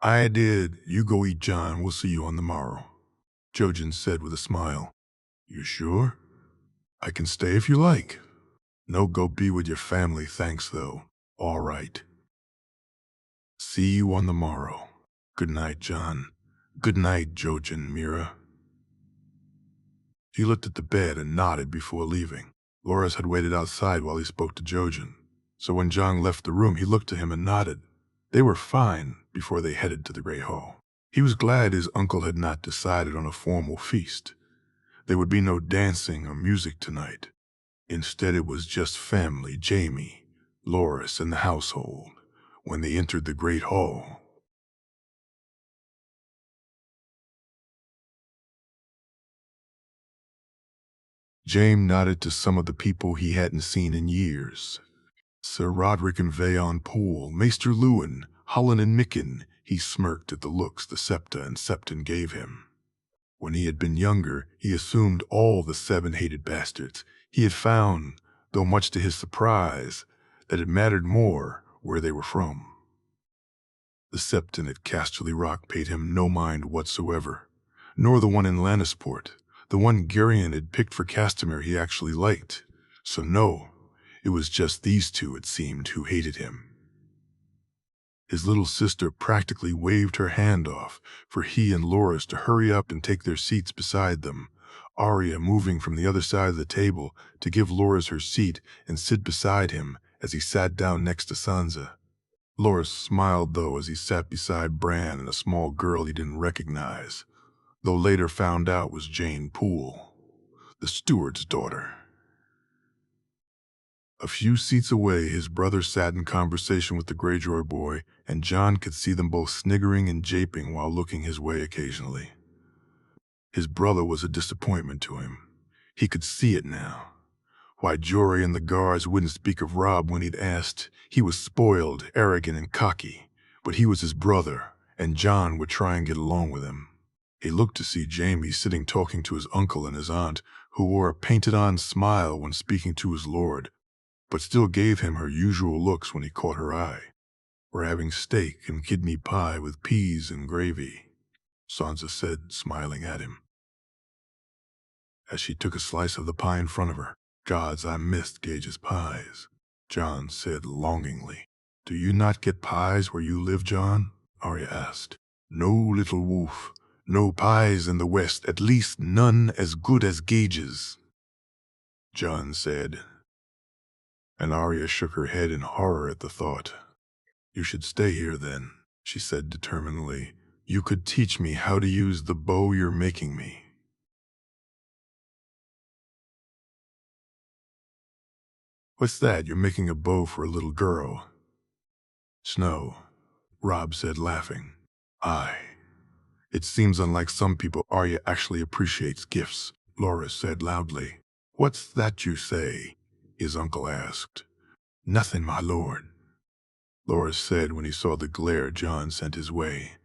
"I did. You go eat, Jon. We'll see you on the morrow," Jojen said with a smile. "You sure? I can stay if you like." "No, go be with your family, thanks, though." "All right. See you on the morrow." "Good night, Jon." "Good night, Jojen, Mira." He looked at the bed and nodded before leaving. Loras had waited outside while he spoke to Jojen, so when Jon left the room he looked to him and nodded. They were fine before they headed to the Great Hall. He was glad his uncle had not decided on a formal feast. There would be no dancing or music tonight. Instead it was just family, Jaime, Loras, and the household. When they entered the Great Hall, Jaime nodded to some of the people he hadn't seen in years. Sir Roderick and Vaon Poole, Maester Luwin, Holland and Mikken. He smirked at the looks the Septa and Septon gave him. When he had been younger, he assumed all the 7 hated bastards. He had found, though much to his surprise, that it mattered more where they were from. The Septon at Casterly Rock paid him no mind whatsoever, nor the one in Lannisport. The one Garion had picked for Castamere he actually liked. So no, it was just these two, it seemed, who hated him. His little sister practically waved her hand off for he and Loras to hurry up and take their seats beside them, Arya moving from the other side of the table to give Loras her seat and sit beside him as he sat down next to Sansa. Loris smiled, though, as he sat beside Bran and a small girl he didn't recognize, though later found out was Jane Poole, the steward's daughter. A few seats away, his brother sat in conversation with the Greyjoy boy, and Jon could see them both sniggering and japing while looking his way occasionally. His brother was a disappointment to him. He could see it now. Why Jory and the guards wouldn't speak of Robb when he'd asked. He was spoiled, arrogant, and cocky, but he was his brother, and Jon would try and get along with him. He looked to see Jaime sitting talking to his uncle and his aunt, who wore a painted-on smile when speaking to his lord, but still gave him her usual looks when he caught her eye. "We're having steak and kidney pie with peas and gravy," Sansa said, smiling at him, as she took a slice of the pie in front of her. "Gods, I missed Gage's pies," Jon said longingly. "Do you not get pies where you live, Jon?" Arya asked. "No, little wolf. No pies in the West, at least none as good as Gage's," Jon said. And Arya shook her head in horror at the thought. "You should stay here then," she said determinedly. "You could teach me how to use the bow you're making me." "What's that? You're making a bow for a little girl?" "Snow," Robb said, laughing. "Aye. It seems unlike some people Arya actually appreciates gifts," Loras said loudly. "What's that you say?" his uncle asked. "Nothing, my lord," Loras said when he saw the glare Jon sent his way.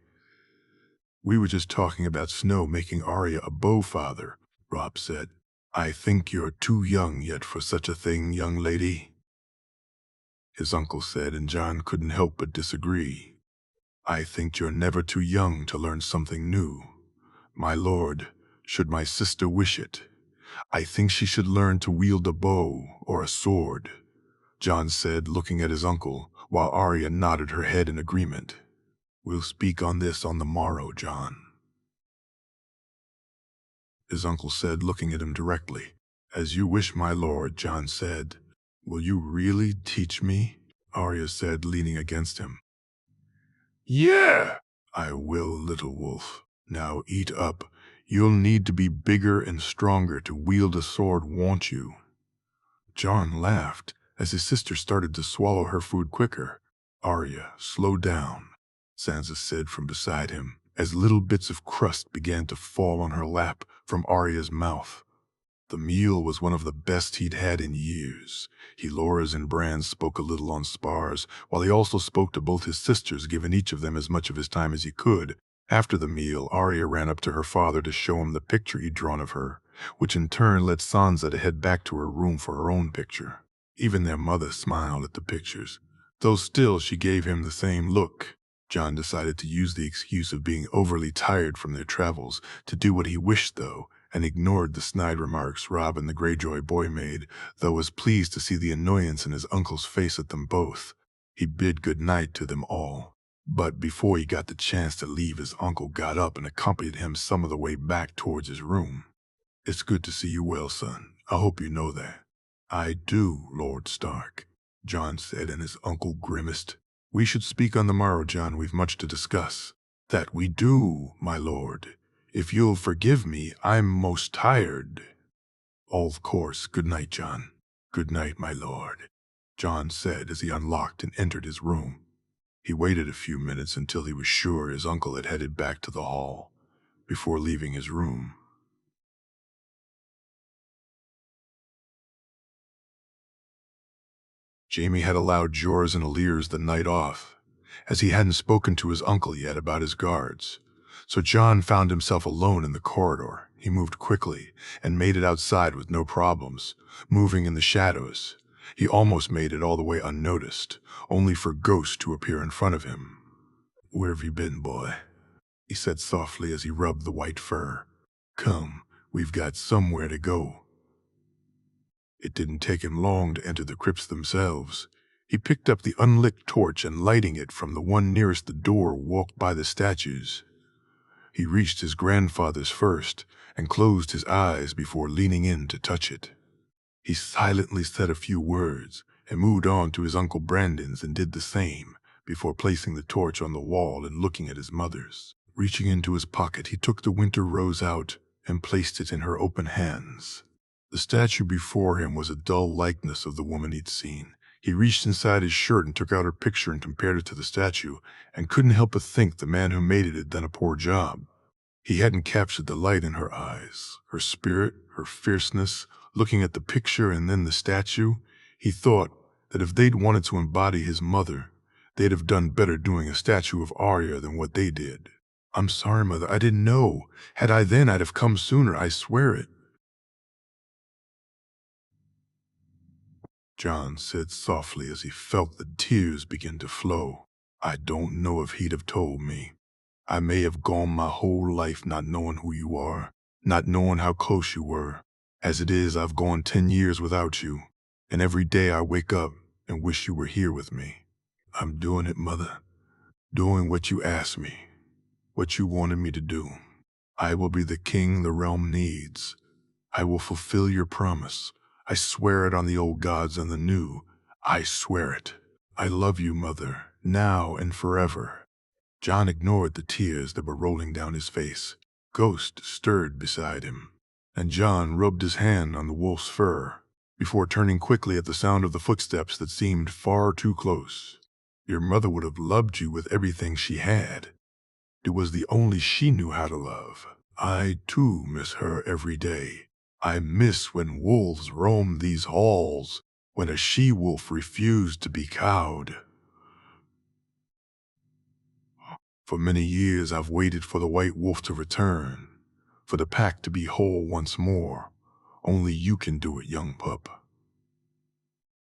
"We were just talking about Snow making Arya a bow, father," Robb said. "I think you're too young yet for such a thing, young lady," his uncle said, and Jon couldn't help but disagree. "I think you're never too young to learn something new, my lord, should my sister wish it. I think she should learn to wield a bow or a sword," Jon said, looking at his uncle, while Arya nodded her head in agreement. "We'll speak on this on the morrow, Jon," his uncle said, looking at him directly. "As you wish, my lord," Jon said. "Will you really teach me?" Arya said, leaning against him. "Yeah, I will, little wolf. Now eat up. You'll need to be bigger and stronger to wield a sword, won't you?" Jon laughed as his sister started to swallow her food quicker. "Arya, slow down," Sansa said from beside him, as little bits of crust began to fall on her lap from Arya's mouth. The meal was one of the best he'd had in years. Loras and Bran spoke a little on spars, while he also spoke to both his sisters, giving each of them as much of his time as he could. After the meal, Arya ran up to her father to show him the picture he'd drawn of her, which in turn led Sansa to head back to her room for her own picture. Even their mother smiled at the pictures, though still she gave him the same look. Jon decided to use the excuse of being overly tired from their travels to do what he wished, though, and ignored the snide remarks Robb and the Greyjoy boy made, though was pleased to see the annoyance in his uncle's face at them both. He bid good night to them all, but before he got the chance to leave, his uncle got up and accompanied him some of the way back towards his room. "It's good to see you well, son. I hope you know that." "I do, Lord Stark," Jon said, and his uncle grimaced. "We should speak on the morrow, Jon. We've much to discuss." "That we do, my lord. If you'll forgive me, I'm most tired." "Of course. Good night, Jon." "Good night, my lord," Jon said as he unlocked and entered his room. He waited a few minutes until he was sure his uncle had headed back to the hall before leaving his room. Jaime had allowed Jorah's and Allyr's the night off, as he hadn't spoken to his uncle yet about his guards. So Jon found himself alone in the corridor. He moved quickly and made it outside with no problems, moving in the shadows. He almost made it all the way unnoticed, only for Ghost to appear in front of him. "Where have you been, boy?" he said softly as he rubbed the white fur. "Come, we've got somewhere to go." It didn't take him long to enter the crypts themselves. He picked up the unlit torch and, lighting it from the one nearest the door, walked by the statues. He reached his grandfather's first and closed his eyes before leaning in to touch it. He silently said a few words and moved on to his Uncle Brandon's and did the same, before placing the torch on the wall and looking at his mother's. Reaching into his pocket, he took the winter rose out and placed it in her open hands. The statue before him was a dull likeness of the woman he'd seen. He reached inside his shirt and took out her picture and compared it to the statue, and couldn't help but think the man who made it had done a poor job. He hadn't captured the light in her eyes, her spirit, her fierceness. Looking at the picture and then the statue, he thought that if they'd wanted to embody his mother, they'd have done better doing a statue of Arya than what they did. "I'm sorry, Mother, I didn't know. Had I then, I'd have come sooner, I swear it," Jon said softly as he felt the tears begin to flow. "I don't know if he'd have told me. I may have gone my whole life not knowing who you are, not knowing how close you were. As it is, I've gone 10 years without you, and every day I wake up and wish you were here with me. I'm doing it, Mother. Doing what you asked me, what you wanted me to do. I will be the king the realm needs. I will fulfill your promise. I swear it on the old gods and the new. I swear it. I love you, Mother, now and forever." Jon ignored the tears that were rolling down his face. Ghost stirred beside him, and Jon rubbed his hand on the wolf's fur before turning quickly at the sound of the footsteps that seemed far too close. "Your mother would have loved you with everything she had. It was the only she knew how to love. I, too, miss her every day. I miss when wolves roamed these halls, when a she-wolf refused to be cowed. For many years I've waited for the white wolf to return, for the pack to be whole once more. Only you can do it, young pup.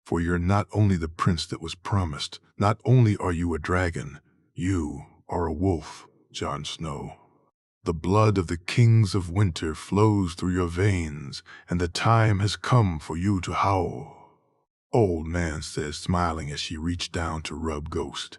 For you're not only the prince that was promised, not only are you a dragon, you are a wolf, Jon Snow. The blood of the kings of winter flows through your veins, and the time has come for you to howl," Old Man said, smiling as she reached down to rub Ghost.